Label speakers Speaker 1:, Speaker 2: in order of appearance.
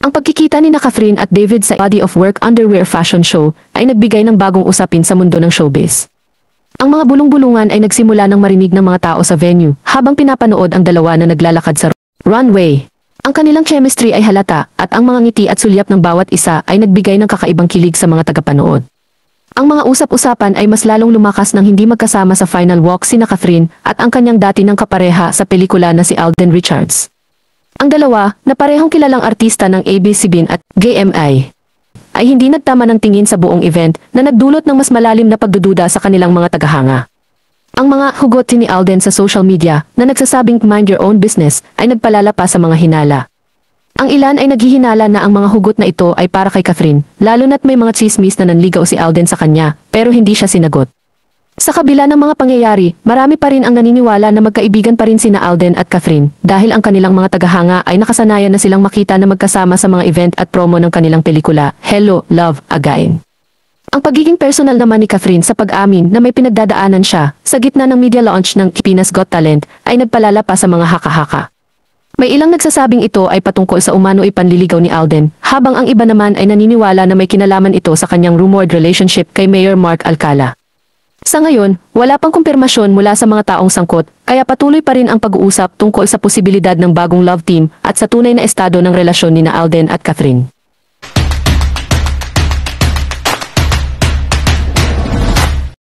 Speaker 1: Ang pagkikita ni Catherine at David sa Body of Work Underwear Fashion Show ay nagbigay ng bagong usapin sa mundo ng showbiz. Ang mga bulong-bulungan ay nagsimula ng marinig ng mga tao sa venue habang pinapanood ang dalawa na naglalakad sa runway. Ang kanilang chemistry ay halata at ang mga ngiti at sulyap ng bawat isa ay nagbigay ng kakaibang kilig sa mga tagapanood. Ang mga usap-usapan ay mas lalong lumakas nang hindi magkasama sa final walk sina Catherine at ang kanyang dati ng kapareha sa pelikula na si Alden Richards. Ang dalawa, na parehong kilalang artista ng ABS-CBN at GMA, ay hindi nagtama ng tingin sa buong event na nagdulot ng mas malalim na pagdududa sa kanilang mga tagahanga. Ang mga hugot ni Alden sa social media na nagsasabing mind your own business ay nagpalala pa sa mga hinala. Ang ilan ay naghihinala na ang mga hugot na ito ay para kay Catherine, lalo na't may mga tsismis na nanligaw si Alden sa kanya, pero hindi siya sinagot. Sa kabila ng mga pangyayari, marami pa rin ang naniniwala na magkaibigan pa rin sina Alden at Catherine dahil ang kanilang mga tagahanga ay nakasanayan na silang makita na magkasama sa mga event at promo ng kanilang pelikula, Hello, Love, Again. Ang pagiging personal naman ni Catherine sa pag-amin na may pinagdadaanan siya sa gitna ng media launch ng Pilipinas Got Talent ay nagpalala pa sa mga haka-haka. May ilang nagsasabing ito ay patungkol sa umano'y panliligaw ni Alden, habang ang iba naman ay naniniwala na may kinalaman ito sa kanyang rumored relationship kay Mayor Mark Alcala. Sa ngayon, wala pang kumpirmasyon mula sa mga taong sangkot, kaya patuloy pa rin ang pag-uusap tungkol sa posibilidad ng bagong love team at sa tunay na estado ng relasyon ni Alden at Catherine.